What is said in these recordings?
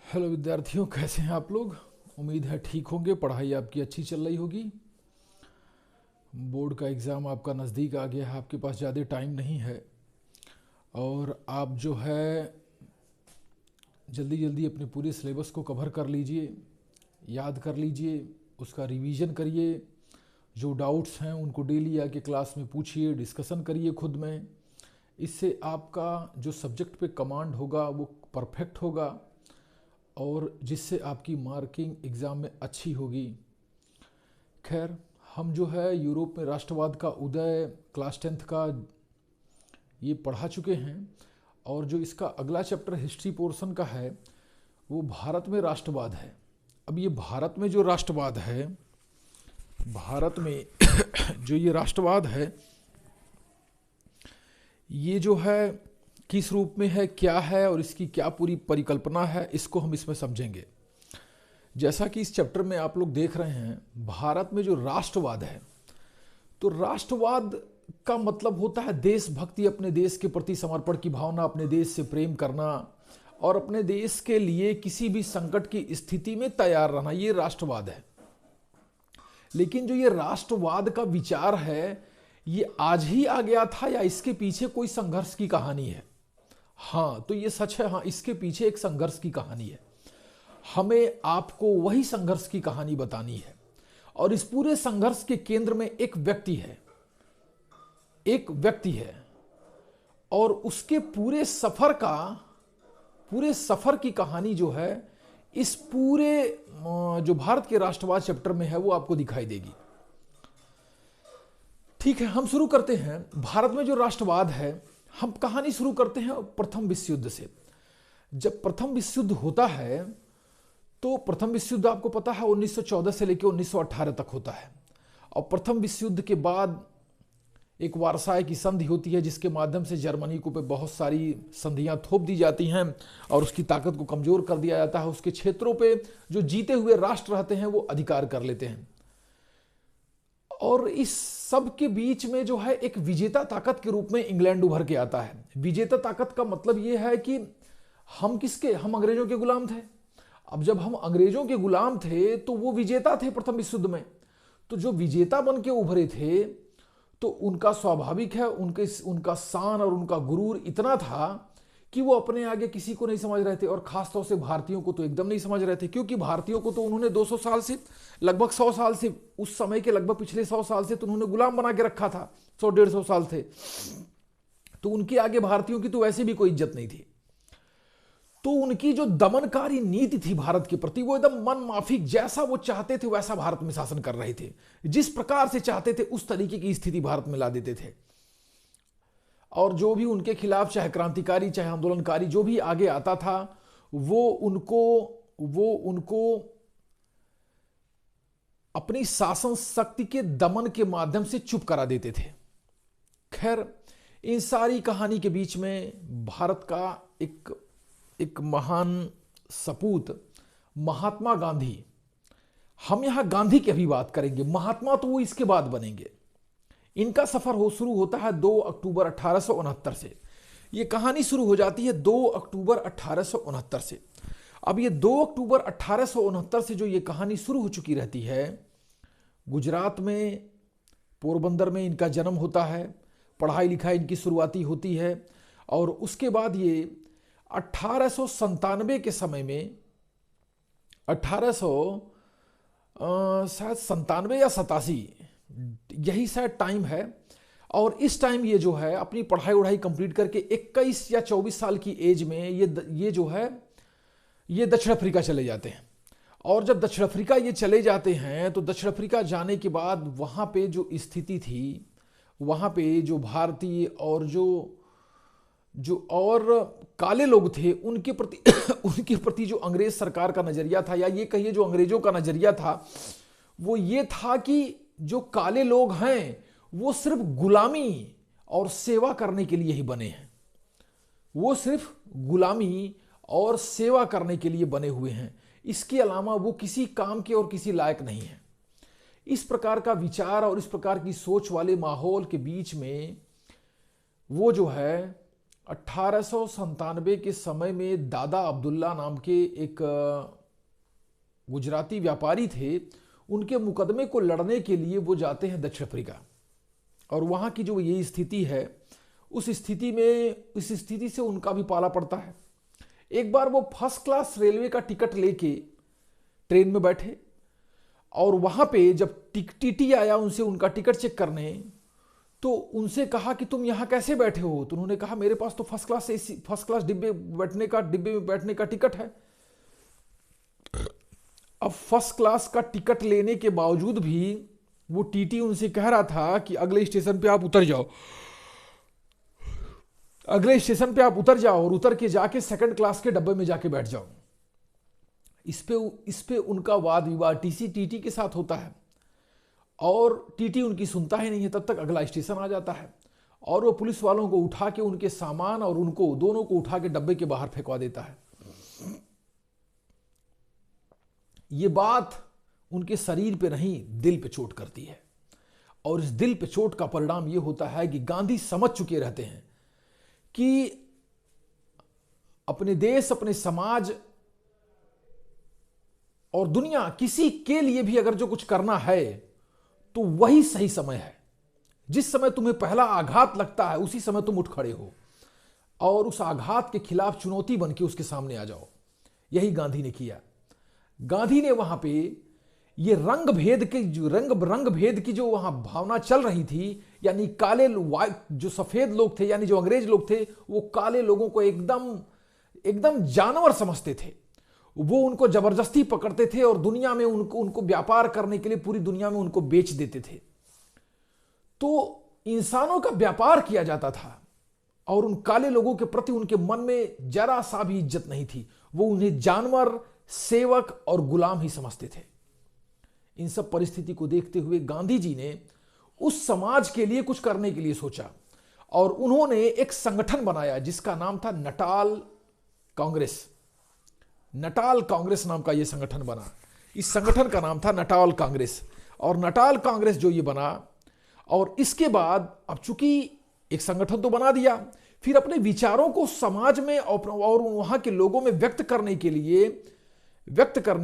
Hello विद्यार्थियों, कैसे हैं आप लोग। उम्मीद है ठीक होंगे। पढ़ाई आपकी अच्छी चल रही होगी। बोर्ड का एग्ज़ाम आपका नज़दीक आ गया है, आपके पास ज़्यादा टाइम नहीं है और आप जो है जल्दी जल्दी अपने पूरे सिलेबस को कवर कर लीजिए, याद कर लीजिए, उसका रिवीजन करिए। जो डाउट्स हैं उनको डेली आके क्लास में पूछिए, डिस्कशन करिए खुद में। इससे आपका जो सब्जेक्ट पे कमांड होगा वो परफेक्ट होगा और जिससे आपकी मार्किंग एग्ज़ाम में अच्छी होगी। खैर, हम जो है यूरोप में राष्ट्रवाद का उदय क्लास 10th का ये पढ़ा चुके हैं और जो इसका अगला चैप्टर हिस्ट्री पोर्शन का है वो भारत में राष्ट्रवाद है। अब ये भारत में जो राष्ट्रवाद है, भारत में जो ये राष्ट्रवाद है, ये जो है किस रूप में है, क्या है और इसकी क्या पूरी परिकल्पना है, इसको हम इसमें समझेंगे। जैसा कि इस चैप्टर में आप लोग देख रहे हैं, भारत में जो राष्ट्रवाद है, तो राष्ट्रवाद का मतलब होता है देशभक्ति, अपने देश के प्रति समर्पण की भावना, अपने देश से प्रेम करना और अपने देश के लिए किसी भी संकट की स्थिति में तैयार रहना, ये राष्ट्रवाद है। लेकिन जो ये राष्ट्रवाद का विचार है, ये आज ही आ गया था या इसके पीछे कोई संघर्ष की कहानी है? हाँ, तो ये सच है। हाँ, इसके पीछे एक संघर्ष की कहानी है। हमें आपको वही संघर्ष की कहानी बतानी है और इस पूरे संघर्ष के केंद्र में एक व्यक्ति है, एक व्यक्ति है और उसके पूरे सफर की कहानी जो है इस पूरे जो भारत के राष्ट्रवाद चैप्टर में है वो आपको दिखाई देगी। ठीक है, हम शुरू करते हैं। भारत में जो राष्ट्रवाद है, हम कहानी शुरू करते हैं प्रथम विश्व युद्ध से। जब प्रथम विश्व युद्ध होता है तो प्रथम विश्व युद्ध आपको पता है 1914 से लेकर 1918 तक होता है और प्रथम विश्व युद्ध के बाद एक वारसाई की संधि होती है जिसके माध्यम से जर्मनी को पे बहुत सारी संधियां थोप दी जाती हैं और उसकी ताकत को कमजोर कर दिया जाता है। उसके क्षेत्रों पे जो जीते हुए राष्ट्र रहते हैं वो अधिकार कर लेते हैं और इस सब के बीच में जो है एक विजेता ताकत के रूप में इंग्लैंड उभर के आता है। विजेता ताकत का मतलब ये है कि हम अंग्रेजों के गुलाम थे। अब जब हम अंग्रेजों के गुलाम थे तो वो विजेता थे प्रथम विश्व युद्ध में, तो जो विजेता बन के उभरे थे तो उनका स्वाभाविक है, उनका शान और उनका गुरूर इतना था कि वो अपने आगे किसी को नहीं समझ रहे थे और खासतौर से भारतीयों को तो एकदम नहीं समझ रहे थे, क्योंकि भारतीयों को तो उन्होंने 200 साल से लगभग 100 साल से, उस समय के लगभग पिछले 100 साल से तो उन्होंने गुलाम बना के रखा था। 100-150 साल थे, तो उनके आगे भारतीयों की तो वैसे भी कोई इज्जत नहीं थी। तो उनकी जो दमनकारी नीति थी भारत के प्रति, वो एकदम मन माफिक, जैसा वो चाहते थे वैसा भारत में शासन कर रहे थे। जिस प्रकार से चाहते थे उस तरीके की स्थिति भारत में ला देते थे और जो भी उनके खिलाफ चाहे क्रांतिकारी चाहे आंदोलनकारी जो भी आगे आता था वो उनको अपनी शासन शक्ति के दमन के माध्यम से चुप करा देते थे। खैर, इन सारी कहानी के बीच में भारत का एक महान सपूत महात्मा गांधी, हम यहां गांधी की अभी बात करेंगे, महात्मा तो वो इसके बाद बनेंगे। इनका सफर शुरू होता है 2 अक्टूबर 1869 से। ये कहानी शुरू हो जाती है 2 अक्टूबर 1869 से। अब ये 2 अक्टूबर 1869 से जो ये कहानी शुरू हो चुकी रहती है, गुजरात में पोरबंदर में इनका जन्म होता है, पढ़ाई लिखाई इनकी शुरुआती होती है और उसके बाद ये 1897 के समय में, 1800 शायद 97 या 87 यही शायद टाइम है, और इस टाइम ये जो है अपनी पढ़ाई वढ़ाई कंप्लीट करके 21 या 24 साल की एज में ये जो है ये दक्षिण अफ्रीका चले जाते हैं। और जब दक्षिण अफ्रीका ये चले जाते हैं तो दक्षिण अफ्रीका जाने के बाद वहाँ पे जो स्थिति थी, वहाँ पे जो भारतीय और जो और काले लोग थे उनके प्रति जो अंग्रेज सरकार का नजरिया था, या ये कहिए जो अंग्रेजों का नजरिया था, वो ये था कि जो काले लोग हैं वो सिर्फ गुलामी और सेवा करने के लिए ही बने हैं, वो सिर्फ गुलामी और सेवा करने के लिए बने हुए हैं, इसके अलावा वो किसी काम के और किसी लायक नहीं है। इस प्रकार का विचार और इस प्रकार की सोच वाले माहौल के बीच में वो जो है 1897 के समय में दादा अब्दुल्ला नाम के एक गुजराती व्यापारी थे। उनके मुकदमे को लड़ने के लिए वो जाते हैं दक्षिण अफ्रीका, और वहाँ की जो ये स्थिति है, उस स्थिति से उनका भी पाला पड़ता है। एक बार वो फर्स्ट क्लास रेलवे का टिकट लेके ट्रेन में बैठे, और वहाँ पे जब टीटी आया उनसे उनका टिकट चेक करने, तो उनसे कहा कि तुम यहाँ कैसे बैठे हो? तो उन्होंने कहा मेरे पास तो फर्स्ट क्लास डिब्बे में बैठने का टिकट है। अब फर्स्ट क्लास का टिकट लेने के बावजूद भी वो टीटी उनसे कह रहा था कि अगले स्टेशन पे आप उतर जाओ, और उतर के जाके सेकंड क्लास के डब्बे में जाके बैठ जाओ। इस पे उनका वाद विवाद टीटी के साथ होता है, और टीटी उनकी सुनता ही नहीं है। तब तक अगला स्टेशन आ जाता है, और वो पुलिस वालों को उठा के उनके सामान और उनको दोनों को उठा के डब्बे के बाहर फेंकवा देता है। ये बात उनके शरीर पे नहीं, दिल पे चोट करती है, और इस दिल पे चोट का परिणाम ये होता है कि गांधी समझ चुके रहते हैं कि अपने देश, अपने समाज और दुनिया, किसी के लिए भी अगर जो कुछ करना है तो वही सही समय है। जिस समय तुम्हें पहला आघात लगता है उसी समय तुम उठ खड़े हो, और उस आघात के खिलाफ चुनौती बन के उसके सामने आ जाओ। यही गांधी ने किया। गांधी ने वहां पे ये रंग भेद की जो वहां भावना चल रही थी, यानी काले जो सफेद लोग थे, यानी जो अंग्रेज लोग थे, वो काले लोगों को एकदम जानवर समझते थे। वो उनको जबरदस्ती पकड़ते थे और दुनिया में उनको व्यापार करने के लिए पूरी दुनिया में उनको बेच देते थे। तो इंसानों का व्यापार किया जाता था, और उन काले लोगों के प्रति उनके मन में जरा सा भी इज्जत नहीं थी। वो उन्हें जानवर, सेवक और गुलाम ही समझते थे। इन सब परिस्थिति को देखते हुए गांधी जी ने उस समाज के लिए कुछ करने के लिए सोचा, और उन्होंने एक संगठन बनाया जिसका नाम था नटाल कांग्रेस। नटाल कांग्रेस नाम का यह संगठन बना। इस संगठन का नाम था नटाल कांग्रेस। और नटाल कांग्रेस जो ये बना, और इसके बाद अब चूंकि एक संगठन तो बना दिया, फिर अपने विचारों को समाज में और वहां के लोगों में व्यक्त करने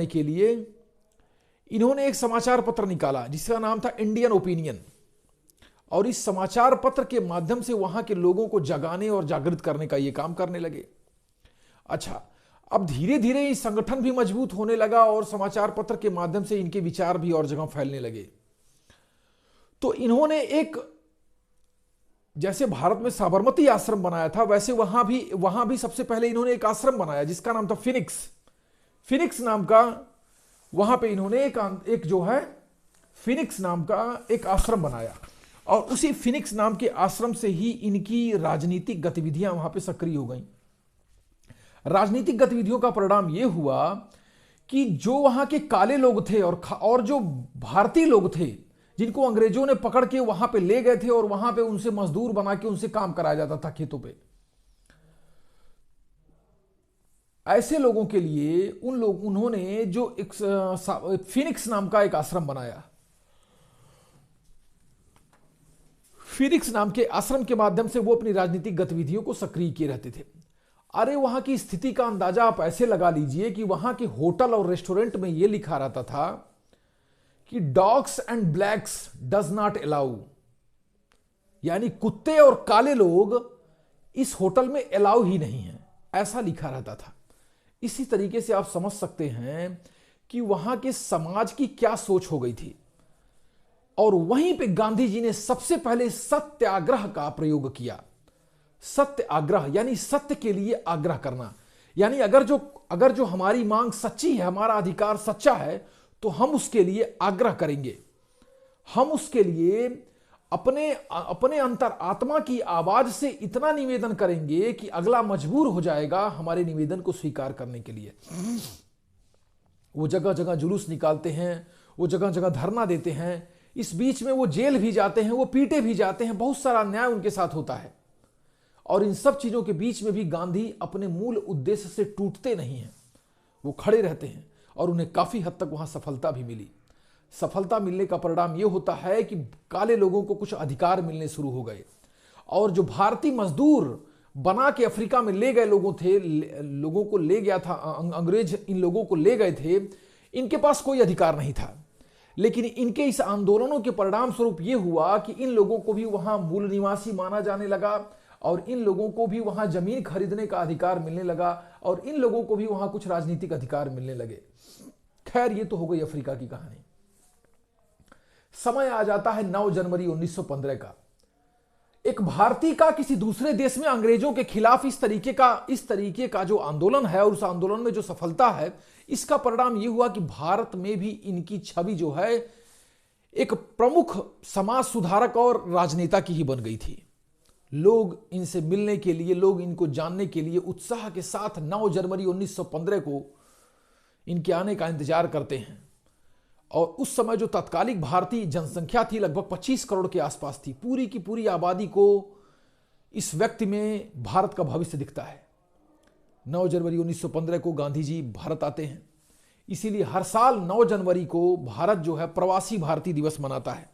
के लिए इन्होंने एक समाचार पत्र निकाला जिसका नाम था इंडियन ओपिनियन। और इस समाचार पत्र के माध्यम से वहां के लोगों को जगाने और जागृत करने का ये काम करने लगे। अच्छा, अब धीरे धीरे ये संगठन भी मजबूत होने लगा, और समाचार पत्र के माध्यम से इनके विचार भी और जगह फैलने लगे। तो इन्होंने एक, जैसे भारत में साबरमती आश्रम बनाया था, वैसे वहां भी सबसे पहले इन्होंने एक आश्रम बनाया जिसका नाम था फिनिक्स नाम का। वहां पे इन्होंने एक जो है फिनिक्स नाम का एक आश्रम बनाया, और उसी फिनिक्स नाम के आश्रम से ही इनकी राजनीतिक गतिविधियां वहां पे सक्रिय हो गई। राजनीतिक गतिविधियों का परिणाम यह हुआ कि जो वहां के काले लोग थे और जो भारतीय लोग थे, जिनको अंग्रेजों ने पकड़ के वहां पे ले गए थे और वहां पे उनसे मजदूर बना के उनसे काम कराया जाता था खेतों पे, ऐसे लोगों के लिए उन्होंने जो एक फिनिक्स नाम का एक आश्रम बनाया। फिनिक्स नाम के आश्रम के माध्यम से वो अपनी राजनीतिक गतिविधियों को सक्रिय किए रहते थे। अरे वहां की स्थिति का अंदाजा आप ऐसे लगा लीजिए कि वहां के होटल और रेस्टोरेंट में यह लिखा रहता था कि dogs and blacks does not allow, यानी कुत्ते और काले लोग इस होटल में अलाउ ही नहीं है, ऐसा लिखा रहता था। इसी तरीके से आप समझ सकते हैं कि वहां के समाज की क्या सोच हो गई थी। और वहीं पे गांधी जी ने सबसे पहले सत्याग्रह का प्रयोग किया। सत्य आग्रह यानी सत्य के लिए आग्रह करना, यानी अगर जो हमारी मांग सच्ची है, हमारा अधिकार सच्चा है, तो हम उसके लिए आग्रह करेंगे। हम उसके लिए अपने अंतर आत्मा की आवाज से इतना निवेदन करेंगे कि अगला मजबूर हो जाएगा हमारे निवेदन को स्वीकार करने के लिए। वो जगह जगह जुलूस निकालते हैं, वो जगह जगह धरना देते हैं, इस बीच में वो जेल भी जाते हैं, वो पीटे भी जाते हैं, बहुत सारा अन्याय उनके साथ होता है। और इन सब चीजों के बीच में भी गांधी अपने मूल उद्देश्य से टूटते नहीं हैं, वो खड़े रहते हैं, और उन्हें काफी हद तक वहां सफलता भी मिली। सफलता मिलने का परिणाम यह होता है कि काले लोगों को कुछ अधिकार मिलने शुरू हो गए, और जो भारतीय मजदूर बना के अफ्रीका में ले गए लोगों को ले गया था अंग्रेज, इन लोगों को ले गए थे, इनके पास कोई अधिकार नहीं था। लेकिन इनके इस आंदोलनों के परिणाम स्वरूप यह हुआ कि इन लोगों को भी वहां मूल निवासी माना जाने लगा और इन लोगों को भी वहां जमीन खरीदने का अधिकार मिलने लगा और इन लोगों को भी वहां कुछ राजनीतिक अधिकार मिलने लगे। खैर, ये तो हो गई अफ्रीका की कहानी। समय आ जाता है 9 जनवरी 1915 का। एक भारतीय का किसी दूसरे देश में अंग्रेजों के खिलाफ इस तरीके का जो आंदोलन है और उस आंदोलन में जो सफलता है, इसका परिणाम यह हुआ कि भारत में भी इनकी छवि जो है एक प्रमुख समाज सुधारक और राजनेता की ही बन गई थी। लोग इनसे मिलने के लिए, लोग इनको जानने के लिए उत्साह के साथ 9 जनवरी 1915 को इनके आने का इंतजार करते हैं। और उस समय जो तत्कालिक भारतीय जनसंख्या थी लगभग 25 करोड़ के आसपास थी। पूरी की पूरी आबादी को इस व्यक्ति में भारत का भविष्य दिखता है। 9 जनवरी 1915 को गांधी जी भारत आते हैं। इसीलिए हर साल 9 जनवरी को भारत जो है प्रवासी भारतीय दिवस मनाता है,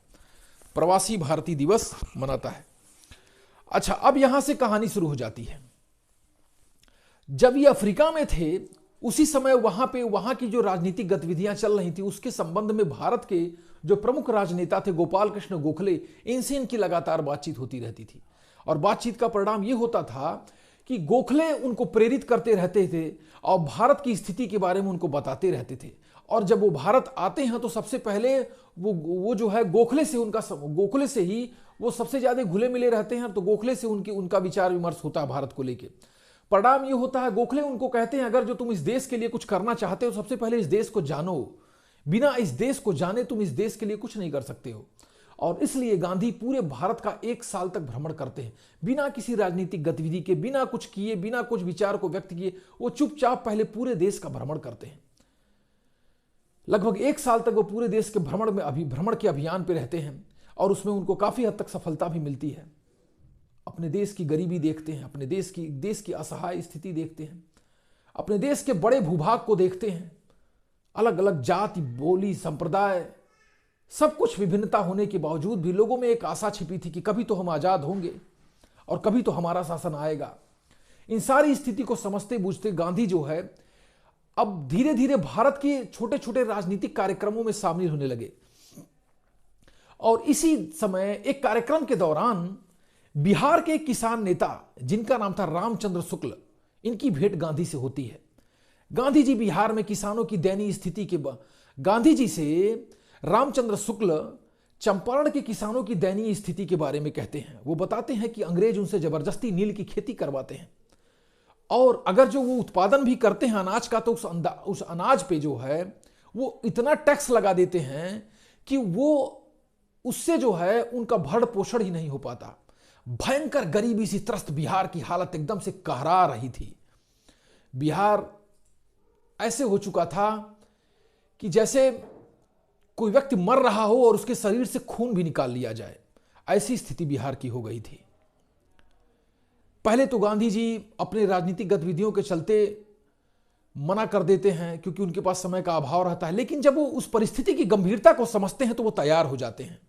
प्रवासी भारतीय दिवस मनाता है। अच्छा, अब यहां से कहानी शुरू हो जाती है। जब ये अफ्रीका में थे उसी समय वहां की जो राजनीतिक गतिविधियां चल रही थी उसके संबंध में भारत के जो प्रमुख राजनेता थे गोपाल कृष्ण गोखले, इनसे इनकी लगातार बातचीत होती रहती थी। और बातचीत का परिणाम यह होता था कि गोखले उनको प्रेरित करते रहते थे और भारत की स्थिति के बारे में उनको बताते रहते थे। और जब वो भारत आते हैं तो सबसे पहले वो जो है गोखले से ही वो सबसे ज्यादा घुले मिले रहते हैं। तो गोखले से उनका विचार विमर्श होता है भारत को लेकर। परिणाम ये होता है, गोखले उनको कहते हैं अगर जो तुम इस देश के लिए कुछ करना चाहते हो सबसे पहले इस देश को जानो, बिना इस देश को जाने तुम इस देश के लिए कुछ नहीं कर सकते हो। और इसलिए गांधी पूरे भारत का 1 साल तक भ्रमण करते हैं, बिना किसी राजनीतिक गतिविधि के, बिना कुछ किए, बिना कुछ विचार को व्यक्त किए, वो चुपचाप पहले पूरे देश का भ्रमण करते हैं। लगभग 1 साल तक वो पूरे देश के भ्रमण के अभियान पर रहते हैं और उसमें उनको काफी हद तक सफलता भी मिलती है। अपने देश की गरीबी देखते हैं, अपने देश की असहाय स्थिति देखते हैं, अपने देश के बड़े भूभाग को देखते हैं। अलग अलग जाति, बोली, संप्रदाय, सब कुछ विभिन्नता होने के बावजूद भी लोगों में एक आशा छिपी थी कि कभी तो हम आजाद होंगे और कभी तो हमारा शासन आएगा। इन सारी स्थिति को समझते बूझते गांधी जो है अब धीरे धीरे भारत के छोटे छोटे राजनीतिक कार्यक्रमों में शामिल होने लगे। और इसी समय एक कार्यक्रम के दौरान बिहार के एक किसान नेता जिनका नाम था रामचंद्र शुक्ल, इनकी भेंट गांधी से होती है। गांधी जी बिहार में किसानों की दयनीय स्थिति के गांधी जी से रामचंद्र शुक्ल चंपारण के किसानों की दयनीय स्थिति के बारे में कहते हैं। वो बताते हैं कि अंग्रेज उनसे जबरदस्ती नील की खेती करवाते हैं और अगर जो वो उत्पादन भी करते हैं अनाज का तो उस अनाज पे जो है वो इतना टैक्स लगा देते हैं कि वो उससे जो है उनका भरण पोषण ही नहीं हो पाता। भयंकर गरीबी से त्रस्त बिहार की हालत एकदम से कहरा रही थी। बिहार ऐसे हो चुका था कि जैसे कोई व्यक्ति मर रहा हो और उसके शरीर से खून भी निकाल लिया जाए, ऐसी स्थिति बिहार की हो गई थी। पहले तो गांधी जी अपने राजनीतिक गतिविधियों के चलते मना कर देते हैं क्योंकि उनके पास समय का अभाव रहता है, लेकिन जब वो उस परिस्थिति की गंभीरता को समझते हैं तो वो तैयार हो जाते हैं।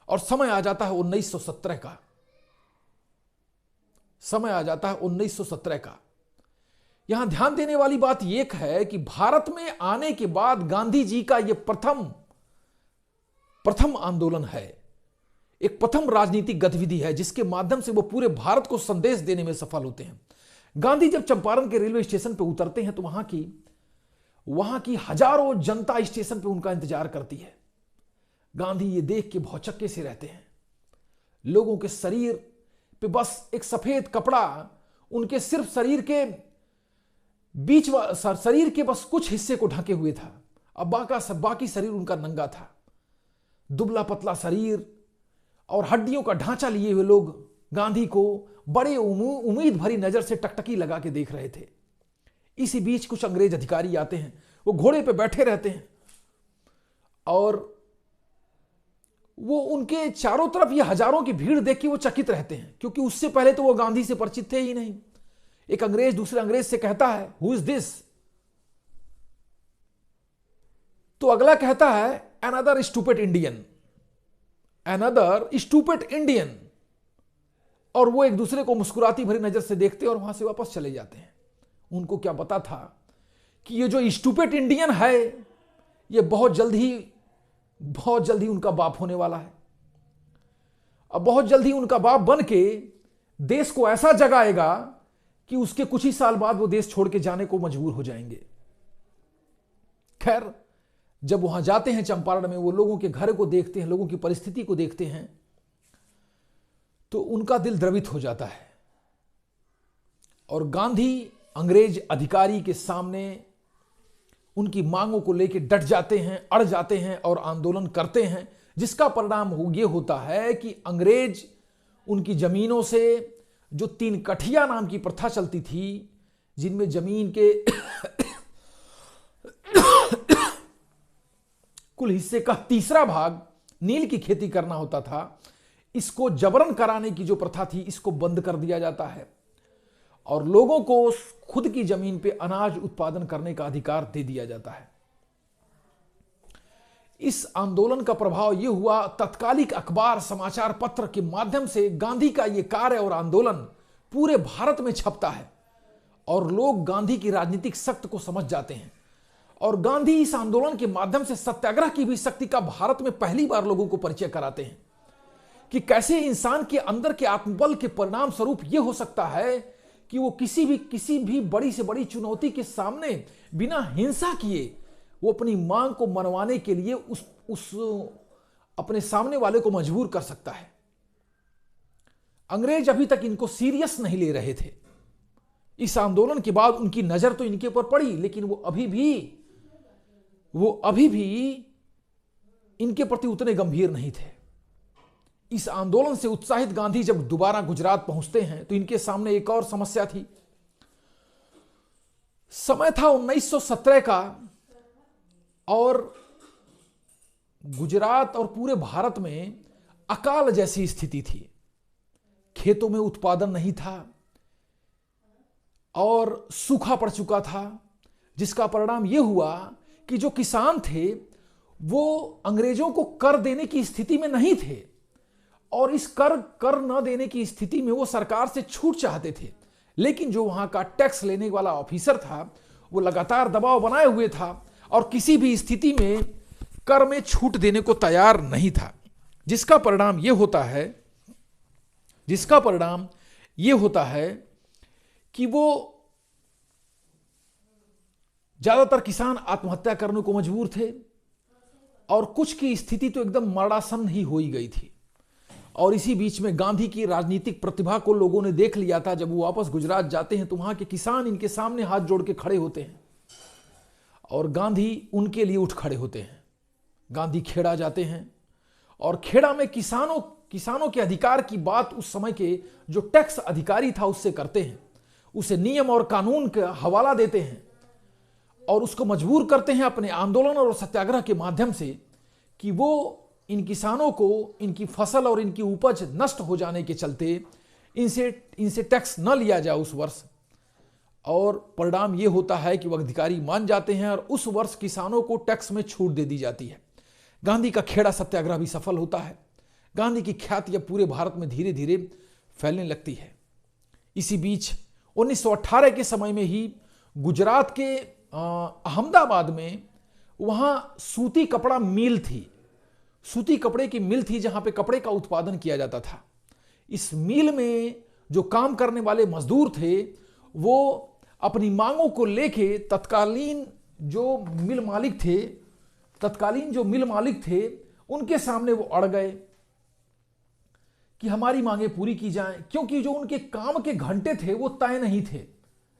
और समय आ जाता है 1917 का। समय आ जाता है 1917 का। यहां ध्यान देने वाली बात यह है कि भारत में आने के बाद गांधी जी का यह प्रथम आंदोलन है, एक प्रथम राजनीतिक गतिविधि है जिसके माध्यम से वो पूरे भारत को संदेश देने में सफल होते हैं। गांधी जब चंपारण के रेलवे स्टेशन पर उतरते हैं तो वहां की हजारों जनता स्टेशन पर उनका इंतजार करती है। गांधी ये देख के भौचक्के से रहते हैं। लोगों के शरीर पे बस एक सफेद कपड़ा, उनके सिर्फ शरीर के बस कुछ हिस्से को ढके हुए था। अब बाकी शरीर उनका नंगा था। दुबला पतला शरीर और हड्डियों का ढांचा लिए हुए लोग गांधी को बड़े उम्मीद भरी नजर से टकटकी लगा के देख रहे थे। इसी बीच कुछ अंग्रेज अधिकारी आते हैं, वो घोड़े पे बैठे रहते हैं और वो उनके चारों तरफ ये हजारों की भीड़ देख के वो चकित रहते हैं, क्योंकि उससे पहले तो वो गांधी से परिचित थे ही नहीं। एक अंग्रेज दूसरे अंग्रेज से कहता है, हु इज दिस? तो अगला कहता है, अनदर स्टूपिड इंडियन। और वो एक दूसरे को मुस्कुराती भरी नजर से देखते और वहां से वापस चले जाते हैं। उनको क्या पता था कि ये जो स्टूपिड इंडियन है ये बहुत जल्द ही उनका बाप होने वाला है। अब बहुत जल्द ही उनका बाप बन के देश को ऐसा जगाएगा कि उसके कुछ ही साल बाद वो देश छोड़ के जाने को मजबूर हो जाएंगे। खैर, जब वहां जाते हैं चंपारण में, वो लोगों के घर को देखते हैं, लोगों की परिस्थिति को देखते हैं, तो उनका दिल द्रवित हो जाता है। और गांधी अंग्रेज अधिकारी के सामने उनकी मांगों को लेकर डट जाते हैं, अड़ जाते हैं और आंदोलन करते हैं, जिसका परिणाम ये होता है कि अंग्रेज उनकी जमीनों से, जो 3 कठिया नाम की प्रथा चलती थी, जिनमें जमीन के कुल हिस्से का 3रा भाग नील की खेती करना होता था, इसको जबरन कराने की जो प्रथा थी, इसको बंद कर दिया जाता है और लोगों को खुद की जमीन पे अनाज उत्पादन करने का अधिकार दे दिया जाता है। इस आंदोलन का प्रभाव यह हुआ, तत्कालिक अखबार, समाचार पत्र के माध्यम से गांधी का यह कार्य और आंदोलन पूरे भारत में छपता है और लोग गांधी की राजनीतिक शक्ति को समझ जाते हैं। और गांधी इस आंदोलन के माध्यम से सत्याग्रह की भी शक्ति का भारत में पहली बार लोगों को परिचय कराते हैं कि कैसे इंसान के अंदर के आत्मबल के परिणाम स्वरूप यह हो सकता है कि वो किसी भी बड़ी से बड़ी चुनौती के सामने बिना हिंसा किए वो अपनी मांग को मनवाने के लिए उस अपने सामने वाले को मजबूर कर सकता है। अंग्रेज अभी तक इनको सीरियस नहीं ले रहे थे। इस आंदोलन के बाद उनकी नजर तो इनके ऊपर पड़ी, लेकिन वो अभी भी इनके प्रति उतने गंभीर नहीं थे। इस आंदोलन से उत्साहित गांधी जब दोबारा गुजरात पहुंचते हैं तो इनके सामने एक और समस्या थी। समय था 1917 का और गुजरात और पूरे भारत में अकाल जैसी स्थिति थी। खेतों में उत्पादन नहीं था और सूखा पड़ चुका था, जिसका परिणाम यह हुआ कि जो किसान थे वो अंग्रेजों को कर देने की स्थिति में नहीं थे और इस कर न देने की स्थिति में वो सरकार से छूट चाहते थे। लेकिन जो वहां का टैक्स लेने वाला ऑफिसर था वो लगातार दबाव बनाए हुए था और किसी भी स्थिति में कर में छूट देने को तैयार नहीं था, जिसका परिणाम यह होता है कि वो ज्यादातर किसान आत्महत्या करने को मजबूर थे और कुछ की स्थिति तो एकदम मरणासन ही हो ही गई थी। और इसी बीच में गांधी की राजनीतिक प्रतिभा को लोगों ने देख लिया था। जब वो वापस गुजरात जाते हैं तो वहां के किसान इनके सामने हाथ जोड़ के खड़े होते हैं और गांधी उनके लिए उठ खड़े होते हैं। गांधी खेड़ा जाते हैं और खेड़ा में किसानों के अधिकार की बात उस समय के जो टैक्स अधिकारी था उससे करते हैं, उसे नियम और कानून का हवाला देते हैं और उसको मजबूर करते हैं अपने आंदोलन और सत्याग्रह के माध्यम से कि वो इन किसानों को इनकी फसल और इनकी उपज नष्ट हो जाने के चलते इनसे टैक्स न लिया जाए उस वर्ष। और परिणाम ये होता है कि वह अधिकारी मान जाते हैं और उस वर्ष किसानों को टैक्स में छूट दे दी जाती है। गांधी का खेड़ा सत्याग्रह भी सफल होता है। गांधी की ख्याति अब पूरे भारत में धीरे धीरे फैलने लगती है। इसी बीच 1918 के समय में ही गुजरात के अहमदाबाद में वहां सूती कपड़ा मिल थी, सूती कपड़े की मिल थी जहां पे कपड़े का उत्पादन किया जाता था। इस मिल में जो काम करने वाले मजदूर थे वो अपनी मांगों को लेके तत्कालीन जो मिल मालिक थे उनके सामने वो अड़ गए कि हमारी मांगें पूरी की जाएं, क्योंकि जो उनके काम के घंटे थे वो तय नहीं थे।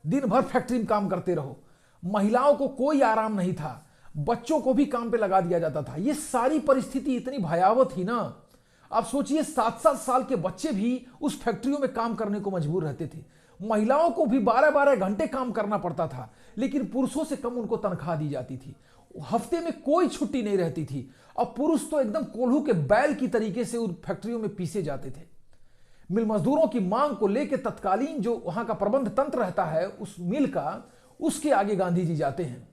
दिन भर फैक्ट्री में काम करते रहो, महिलाओं को कोई आराम नहीं था, बच्चों को भी काम पे लगा दिया जाता था। ये सारी परिस्थिति इतनी भयावह थी ना, आप सोचिए 7-7 साल के बच्चे भी उस फैक्ट्रियों में काम करने को मजबूर रहते थे। महिलाओं को भी 12-12 घंटे काम करना पड़ता था, लेकिन पुरुषों से कम उनको तनख्वाह दी जाती थी। हफ्ते में कोई छुट्टी नहीं रहती थी। अब पुरुष तो एकदम कोल्हू के बैल की तरीके से उन फैक्ट्रियों में पीसे जाते थे। मिल मजदूरों की मांग को लेकर तत्कालीन जो वहां का प्रबंध तंत्र रहता है उस मिल का, उसके आगे गांधी जी जाते हैं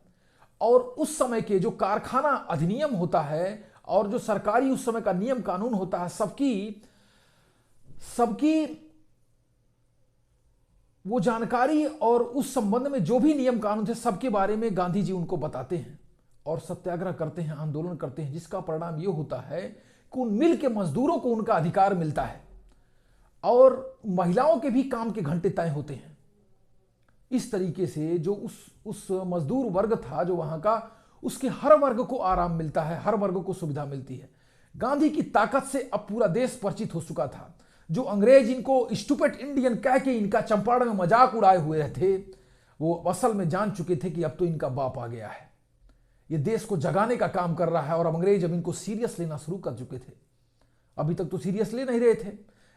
और उस समय के जो कारखाना अधिनियम होता है और जो सरकारी उस समय का नियम कानून होता है, सबकी वो जानकारी और उस संबंध में जो भी नियम कानून थे सबके बारे में गांधी जी उनको बताते हैं और सत्याग्रह करते हैं, आंदोलन करते हैं, जिसका परिणाम ये होता है कि उन मिल के मजदूरों को उनका अधिकार मिलता है और महिलाओं के भी काम के घंटे तय होते हैं। इस तरीके से जो उस मजदूर वर्ग था जो वहां का, उसके हर वर्ग को आराम मिलता है, हर वर्ग को सुविधा मिलती है। गांधी की ताकत से अब पूरा देश परिचित हो चुका था। जो अंग्रेज इनको स्टूपिड इंडियन कह के इनका चंपारण में मजाक उड़ाए हुए थे, वो असल में जान चुके थे कि अब तो इनका बाप आ गया है, ये देश को जगाने का काम कर रहा है। और अंग्रेज अब इनको सीरियस लेना शुरू कर चुके थे। अभी तक तो सीरियस ले नहीं रहे थे,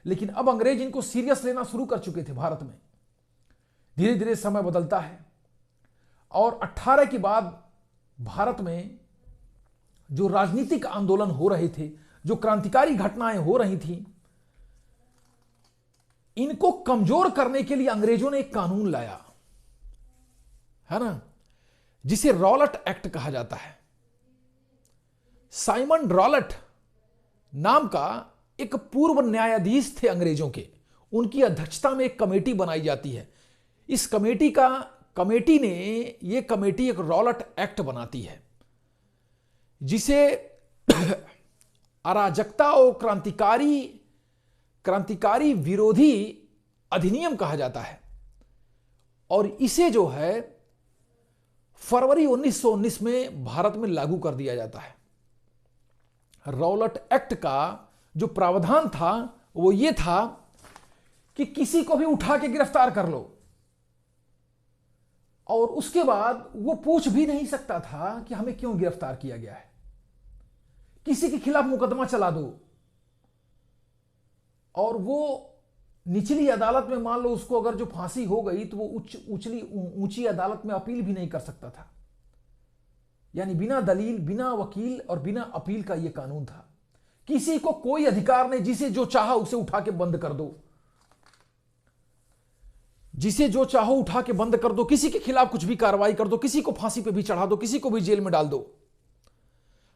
लेकिन अब अंग्रेज इनको सीरियस लेना शुरू कर चुके थे। भारत में धीरे धीरे समय बदलता है और 18 के बाद भारत में जो राजनीतिक आंदोलन हो रहे थे, जो क्रांतिकारी घटनाएं हो रही थी, इनको कमजोर करने के लिए अंग्रेजों ने एक कानून लाया, है ना, जिसे रॉलेट एक्ट कहा जाता है। साइमन रॉलेट नाम का एक पूर्व न्यायाधीश थे अंग्रेजों के, उनकी अध्यक्षता में एक कमेटी बनाई जाती है। इस कमेटी ने यह कमेटी एक रॉलेट एक्ट बनाती है, जिसे अराजकता और क्रांतिकारी विरोधी अधिनियम कहा जाता है। और इसे जो है फरवरी 1919 में भारत में लागू कर दिया जाता है। रॉलेट एक्ट का जो प्रावधान था वो ये था कि किसी को भी उठा के गिरफ्तार कर लो और उसके बाद वो पूछ भी नहीं सकता था कि हमें क्यों गिरफ्तार किया गया है। किसी के खिलाफ मुकदमा चला दो और वो निचली अदालत में, मान लो उसको अगर जो फांसी हो गई तो वो ऊंची अदालत में अपील भी नहीं कर सकता था। यानी बिना दलील, बिना वकील और बिना अपील का यह कानून था। किसी को कोई अधिकार नहीं, जिसे जो चाहा उसे उठा के बंद कर दो, जिसे जो चाहो उठा के बंद कर दो, किसी के खिलाफ कुछ भी कार्रवाई कर दो, किसी को फांसी पे भी चढ़ा दो, किसी को भी जेल में डाल दो।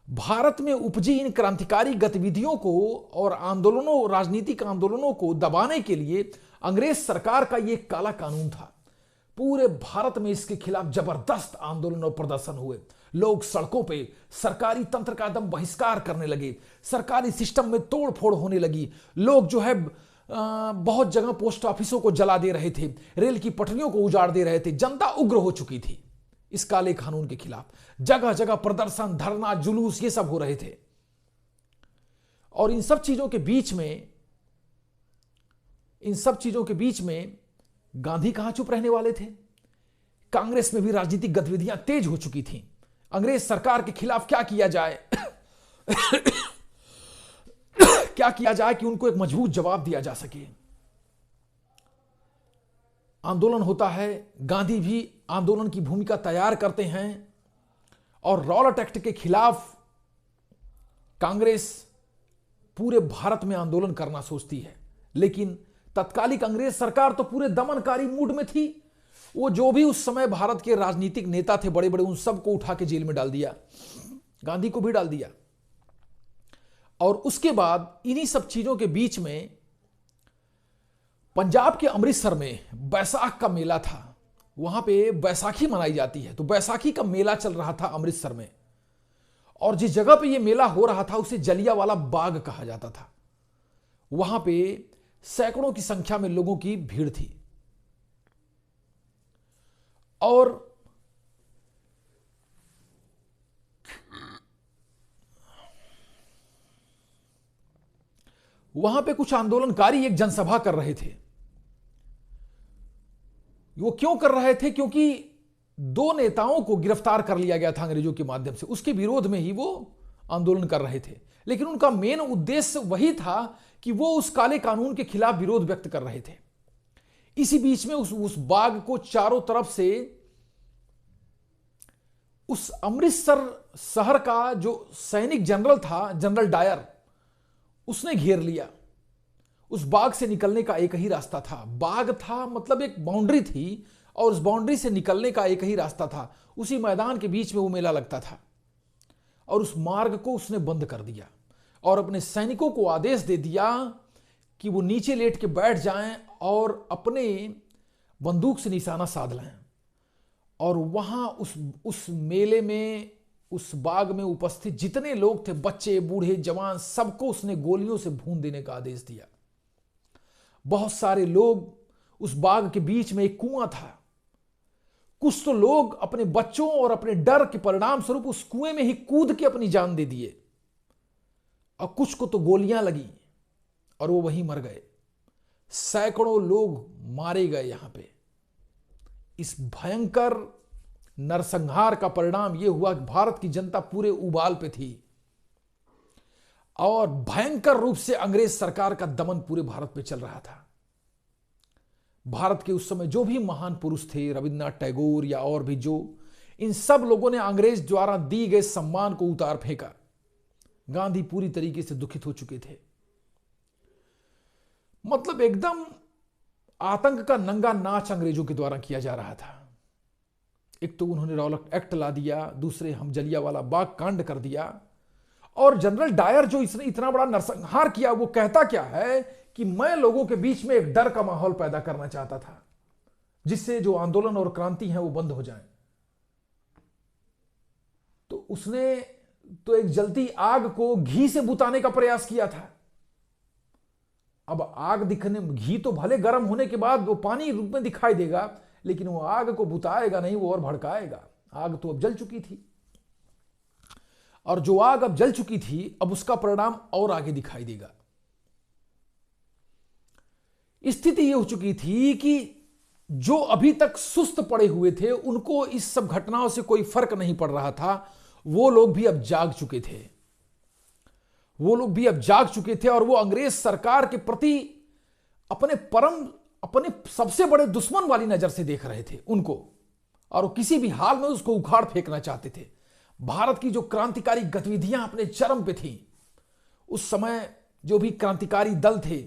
भारत में उपजी इन क्रांतिकारी गतिविधियों को और आंदोलनों, राजनीतिक आंदोलनों को दबाने के लिए अंग्रेज सरकार का यह काला कानून था। पूरे भारत में इसके खिलाफ जबरदस्त आंदोलन और प्रदर्शन हुए। लोग सड़कों पे सरकारी तंत्र का एकदम बहिष्कार करने लगे, सरकारी सिस्टम में तोड़ फोड़ होने लगी। लोग जो है बहुत जगह पोस्ट ऑफिसों को जला दे रहे थे, रेल की पटरियों को उजाड़ दे रहे थे। जनता उग्र हो चुकी थी इस काले कानून के खिलाफ। जगह जगह प्रदर्शन, धरना, जुलूस ये सब हो रहे थे। और इन सब चीजों के बीच में गांधी कहां चुप रहने वाले थे। कांग्रेस में भी राजनीतिक गतिविधियां तेज हो चुकी थीं। अंग्रेज सरकार के खिलाफ क्या किया जाए क्या किया जाए कि उनको एक मजबूत जवाब दिया जा सके। आंदोलन होता है, गांधी भी आंदोलन की भूमिका तैयार करते हैं और रॉलेट एक्ट के खिलाफ कांग्रेस पूरे भारत में आंदोलन करना सोचती है। लेकिन तत्कालिक अंग्रेज सरकार तो पूरे दमनकारी मूड में थी। वो जो भी उस समय भारत के राजनीतिक नेता थे बड़े बड़े, उन सबको उठा के जेल में डाल दिया, गांधी को भी डाल दिया। और उसके बाद इन्हीं सब चीजों के बीच में पंजाब के अमृतसर में बैसाख का मेला था। वहां पे बैसाखी मनाई जाती है, तो बैसाखी का मेला चल रहा था अमृतसर में। और जिस जगह पे ये मेला हो रहा था उसे जलियांवाला बाग कहा जाता था। वहां पे सैकड़ों की संख्या में लोगों की भीड़ थी। और वहां पे कुछ आंदोलनकारी एक जनसभा कर रहे थे। वो क्यों कर रहे थे? क्योंकि दो नेताओं को गिरफ्तार कर लिया गया था अंग्रेजों के माध्यम से, उसके विरोध में ही वो आंदोलन कर रहे थे। लेकिन उनका मेन उद्देश्य वही था कि वो उस काले कानून के खिलाफ विरोध व्यक्त कर रहे थे। इसी बीच में उस बाग को चारों तरफ से उस अमृतसर शहर का जो सैनिक जनरल था, जनरल डायर, उसने घेर लिया। उस बाग से निकलने का एक ही रास्ता था। बाग था मतलब एक बाउंड्री थी और उस बाउंड्री से निकलने का एक ही रास्ता था। उसी मैदान के बीच में वो मेला लगता था और उस मार्ग को उसने बंद कर दिया और अपने सैनिकों को आदेश दे दिया कि वो नीचे लेट के बैठ जाएं और अपने बंदूक से निशाना साध लें। और वहां उस मेले में, उस बाग में उपस्थित जितने लोग थे, बच्चे बूढ़े जवान, सबको उसने गोलियों से भून देने का आदेश दिया। बहुत सारे लोग, उस बाग के बीच में एक कुआं था, कुछ तो लोग अपने बच्चों और अपने डर के परिणाम स्वरूप उस कुएं में ही कूद के अपनी जान दे दिए, और कुछ को तो गोलियां लगी और वो वहीं मर गए। सैकड़ों लोग मारे गए। यहां पे इस भयंकर नरसंहार का परिणाम यह हुआ कि भारत की जनता पूरे उबाल पे थी और भयंकर रूप से अंग्रेज सरकार का दमन पूरे भारत में चल रहा था। भारत के उस समय जो भी महान पुरुष थे, रविन्द्रनाथ टैगोर या और भी जो, इन सब लोगों ने अंग्रेज द्वारा दी गए सम्मान को उतार फेंका। गांधी पूरी तरीके से दुखित हो चुके थे। मतलब एकदम आतंक का नंगा नाच अंग्रेजों के द्वारा किया जा रहा था। एक तो उन्होंने रॉलक एक्ट ला दिया, दूसरे हम जलियांवाला बाग कांड कर दिया, और जनरल डायर जो इसने इतना बड़ा नरसंहार किया, वो कहता क्या है कि मैं लोगों के बीच में एक डर का माहौल पैदा करना चाहता था, जिससे जो आंदोलन और क्रांति है वो बंद हो जाए। तो उसने तो एक जलती आग को घी से बुताने का प्रयास किया था। अब आग दिखने, घी तो भले गर्म होने के बाद वो पानी रूप में दिखाई देगा, लेकिन वो आग को बुताएगा नहीं, वो और भड़काएगा। आग तो अब जल चुकी थी, और जो आग अब जल चुकी थी, अब उसका परिणाम और आगे दिखाई देगा। स्थिति यह हो चुकी थी कि जो अभी तक सुस्त पड़े हुए थे, उनको इस सब घटनाओं से कोई फर्क नहीं पड़ रहा था। वो लोग भी अब जाग चुके थे, और वो अंग्रेज सरकार के प्रति अपने सबसे बड़े दुश्मन वाली नजर से देख रहे थे उनको, और वो किसी भी हाल में उसको उखाड़ फेंकना चाहते थे। भारत की जो क्रांतिकारी गतिविधियां अपने चरम पे थी, उस समय जो भी क्रांतिकारी दल थे,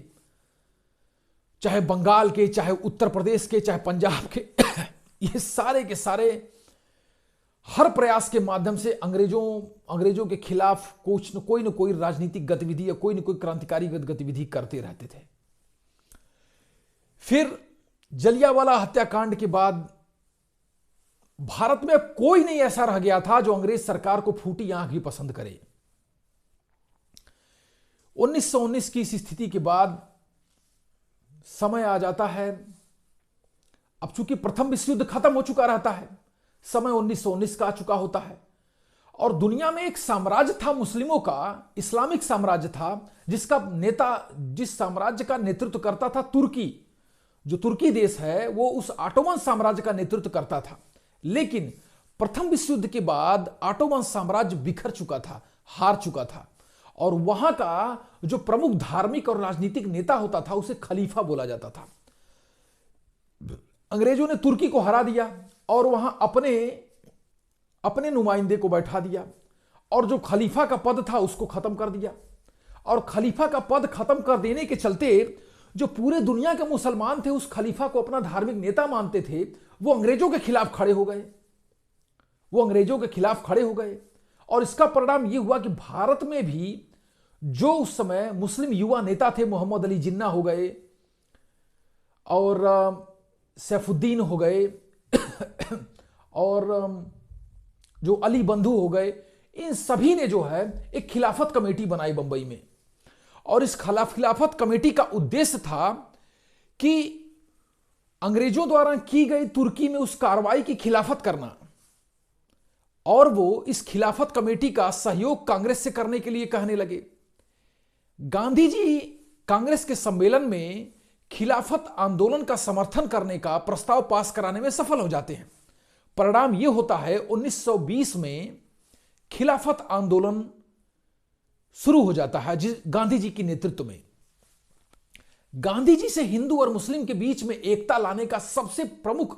चाहे बंगाल के, चाहे उत्तर प्रदेश के, चाहे पंजाब के, ये सारे के सारे हर प्रयास के माध्यम से अंग्रेजों के खिलाफ कोई न कोई राजनीतिक गतिविधि या कोई न कोई क्रांतिकारी गतिविधि करते रहते थे। फिर जलियांवाला हत्याकांड के बाद भारत में कोई नहीं ऐसा रह गया था जो अंग्रेज सरकार को फूटी आंख भी पसंद करे। 1919 की इस स्थिति के बाद समय आ जाता है, अब चूंकि प्रथम विश्व युद्ध खत्म हो चुका रहता है, समय 1919 का आ चुका होता है, और दुनिया में एक साम्राज्य था मुस्लिमों का, इस्लामिक साम्राज्य था, जिस साम्राज्य का नेतृत्व करता था तुर्की। जो तुर्की देश है वो उस ऑटोमन साम्राज्य का नेतृत्व करता था। लेकिन प्रथम विश्व युद्ध के बाद ऑटोमन साम्राज्य बिखर चुका था, हार चुका था, और वहां का जो प्रमुख धार्मिक और राजनीतिक नेता होता था उसे खलीफा बोला जाता था। अंग्रेजों ने तुर्की को हरा दिया और वहां अपने नुमाइंदे को बैठा दिया, और जो खलीफा का पद था उसको खत्म कर दिया। और खलीफा का पद खत्म कर देने के चलते जो पूरे दुनिया के मुसलमान थे उस खलीफा को अपना धार्मिक नेता मानते थे, वो अंग्रेजों के खिलाफ खड़े हो गए। और इसका परिणाम यह हुआ कि भारत में भी जो उस समय मुस्लिम युवा नेता थे, मोहम्मद अली जिन्ना हो गए और सैफुद्दीन हो गए और जो अली बंधु हो गए, इन सभी ने जो है एक खिलाफत कमेटी बनाई बंबई में। और इस खिलाफत कमेटी का उद्देश्य था कि अंग्रेजों द्वारा की गई तुर्की में उस कार्रवाई की खिलाफत करना, और वो इस खिलाफत कमेटी का सहयोग कांग्रेस से करने के लिए कहने लगे। गांधी जी कांग्रेस के सम्मेलन में खिलाफत आंदोलन का समर्थन करने का प्रस्ताव पास कराने में सफल हो जाते हैं। परिणाम यह होता है 1920 में खिलाफत आंदोलन शुरू हो जाता है गांधी जी के नेतृत्व में। गांधी जी से हिंदू और मुस्लिम के बीच में एकता लाने का सबसे प्रमुख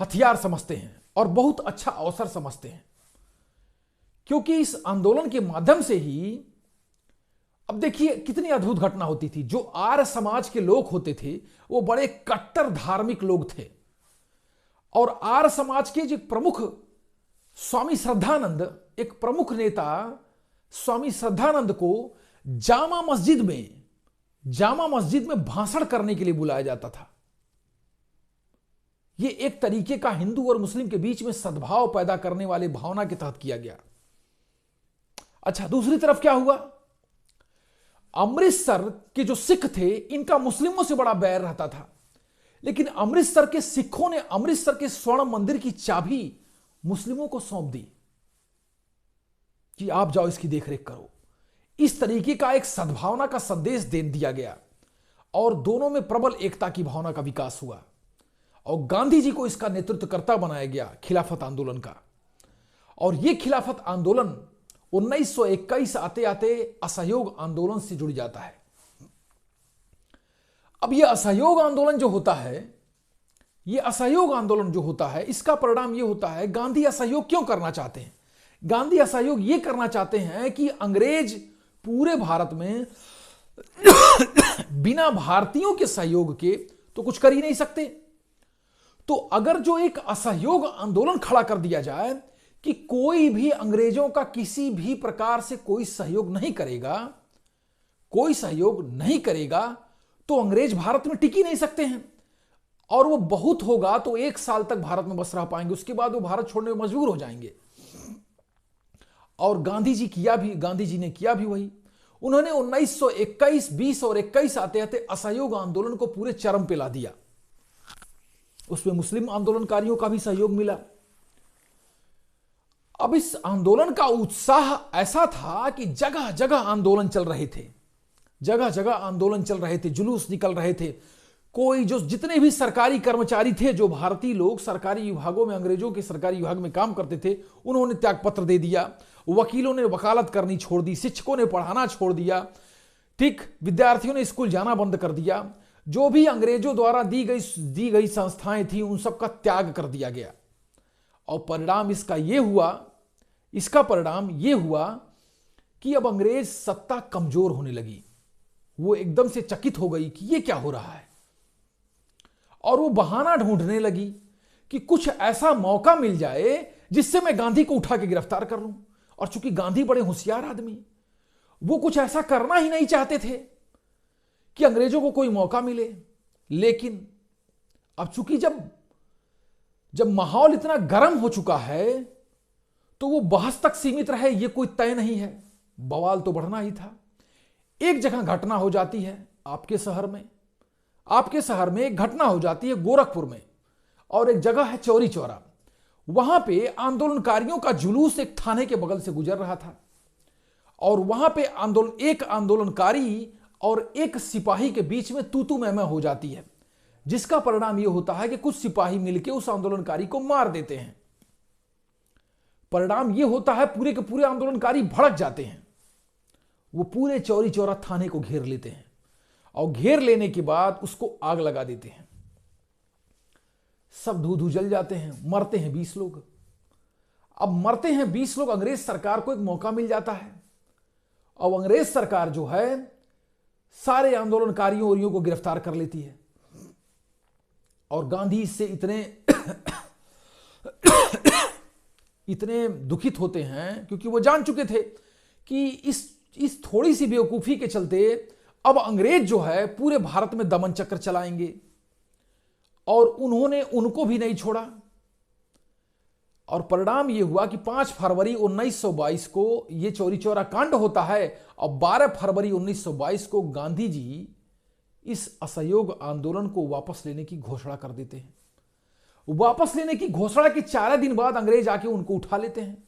हथियार समझते हैं और बहुत अच्छा अवसर समझते हैं, क्योंकि इस आंदोलन के माध्यम से ही, अब देखिए कितनी अद्भुत घटना होती थी। जो आर्य समाज के लोग होते थे वो बड़े कट्टर धार्मिक लोग थे, और आर्य समाज के जो प्रमुख स्वामी श्रद्धानंद, एक प्रमुख नेता स्वामी श्रद्धानंद को जामा मस्जिद में भाषण करने के लिए बुलाया जाता था। ये एक तरीके का हिंदू और मुस्लिम के बीच में सद्भाव पैदा करने वाले भावना के तहत किया गया। अच्छा, दूसरी तरफ क्या हुआ, अमृतसर के जो सिख थे इनका मुस्लिमों से बड़ा बैर रहता था, लेकिन अमृतसर के सिखों ने अमृतसर के स्वर्ण मंदिर की चाबी मुस्लिमों को सौंप दी कि आप जाओ इसकी देखरेख करो। इस तरीके का एक सद्भावना का संदेश दे दिया गया और दोनों में प्रबल एकता की भावना का विकास हुआ और गांधी जी को इसका नेतृत्वकर्ता बनाया गया खिलाफत आंदोलन का। और यह खिलाफत आंदोलन 1921 आते आते असहयोग आंदोलन से जुड़ जाता है। अब यह असहयोग आंदोलन जो होता है, यह असहयोग आंदोलन जो होता है, इसका परिणाम यह होता है, गांधी असहयोग क्यों करना चाहते हैं? गांधी असहयोग यह करना चाहते हैं कि अंग्रेज पूरे भारत में बिना भारतीयों के सहयोग के तो कुछ कर ही नहीं सकते। तो अगर जो एक असहयोग आंदोलन खड़ा कर दिया जाए कि कोई भी अंग्रेजों का किसी भी प्रकार से कोई सहयोग नहीं करेगा, कोई सहयोग नहीं करेगा, तो अंग्रेज भारत में टिक ही नहीं सकते हैं। और वो बहुत होगा तो 1 साल तक भारत में बस रह पाएंगे, उसके बाद वो भारत छोड़ने में मजबूर हो जाएंगे। और गांधी जी ने किया भी वही। उन्होंने 1921, 20 और 21 आते आते असहयोग आंदोलन को पूरे चरम पे ला दिया। उसमें मुस्लिम आंदोलनकारियों का भी सहयोग मिला। अब इस आंदोलन का उत्साह ऐसा था कि जगह जगह आंदोलन चल रहे थे, जगह जगह आंदोलन चल रहे थे, जुलूस निकल रहे थे। कोई जो जितने भी सरकारी कर्मचारी थे, जो भारतीय लोग सरकारी विभागों में, अंग्रेजों के सरकारी विभाग में काम करते थे, उन्होंने त्यागपत्र दे दिया। वकीलों ने वकालत करनी छोड़ दी, शिक्षकों ने पढ़ाना छोड़ दिया, ठीक, विद्यार्थियों ने स्कूल जाना बंद कर दिया। जो भी अंग्रेजों द्वारा दी गई संस्थाएं थी उन सब का त्याग कर दिया गया। और परिणाम इसका परिणाम यह हुआ कि अब अंग्रेज सत्ता कमजोर होने लगी। वो एकदम से चकित हो गई कि ये क्या हो रहा है, और वो बहाना ढूंढने लगी कि कुछ ऐसा मौका मिल जाए जिससे मैं गांधी को उठा के गिरफ्तार कर लूं। और चूंकि गांधी बड़े होशियार आदमी, वो कुछ ऐसा करना ही नहीं चाहते थे कि अंग्रेजों को कोई मौका मिले। लेकिन अब चूंकि जब माहौल इतना गर्म हो चुका है तो वो बहस तक सीमित रहे ये कोई तय नहीं है, बवाल तो बढ़ना ही था। एक जगह घटना हो जाती है आपके शहर में एक घटना हो जाती है गोरखपुर में, और एक जगह है चौरी चौरा। वहां पे आंदोलनकारियों का जुलूस एक थाने के बगल से गुजर रहा था, और वहां पे एक आंदोलनकारी और एक सिपाही के बीच में तू मैं हो जाती है, जिसका परिणाम यह होता है कि कुछ सिपाही मिलकर उस आंदोलनकारी को मार देते हैं। परिणाम यह होता है पूरे के पूरे आंदोलनकारी भड़क जाते हैं। वो पूरे चौरी चौरा थाने को घेर लेते हैं, और घेर लेने के बाद उसको आग लगा देते हैं। सब धू जल जाते हैं, मरते हैं 20 लोग। अब मरते हैं 20 लोग, अंग्रेज सरकार को एक मौका मिल जाता है, और अंग्रेज सरकार जो है सारे आंदोलनकारियों को गिरफ्तार कर लेती है। और गांधी इससे इतने दुखित होते हैं, क्योंकि वो जान चुके थे कि इस थोड़ी सी बेवकूफी के चलते अब अंग्रेज जो है पूरे भारत में दमन चक्र चलाएंगे, और उन्होंने उनको भी नहीं छोड़ा। और परिणाम यह हुआ कि 5 फरवरी 1922 को यह चौरी चौरा कांड होता है, और 12 फरवरी 1922 को गांधी जी इस असहयोग आंदोलन को वापस लेने की घोषणा कर देते हैं। वापस लेने की घोषणा के 4 दिन बाद अंग्रेज आके उनको उठा लेते हैं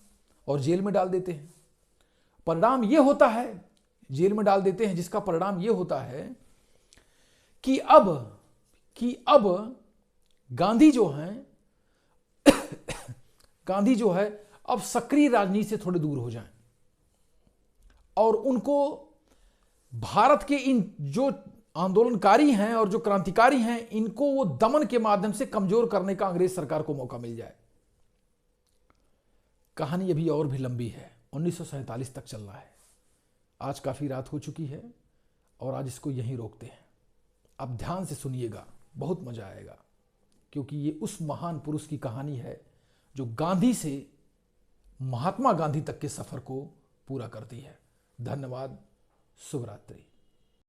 और जेल में डाल देते हैं। परिणाम यह होता है, जेल में डाल देते हैं, जिसका परिणाम यह होता है कि अब गांधी जो है अब सक्रिय राजनीति से थोड़े दूर हो जाएं, और उनको भारत के इन जो आंदोलनकारी हैं और जो क्रांतिकारी हैं, इनको वो दमन के माध्यम से कमजोर करने का अंग्रेज सरकार को मौका मिल जाए। कहानी अभी और भी लंबी है, 1947 तक चल रहा है। आज काफी रात हो चुकी है और आज इसको यहीं रोकते हैं। अब ध्यान से सुनिएगा, बहुत मजा आएगा, क्योंकि ये उस महान पुरुष की कहानी है जो गांधी से महात्मा गांधी तक के सफर को पूरा करती है। धन्यवाद, शुभ रात्रि।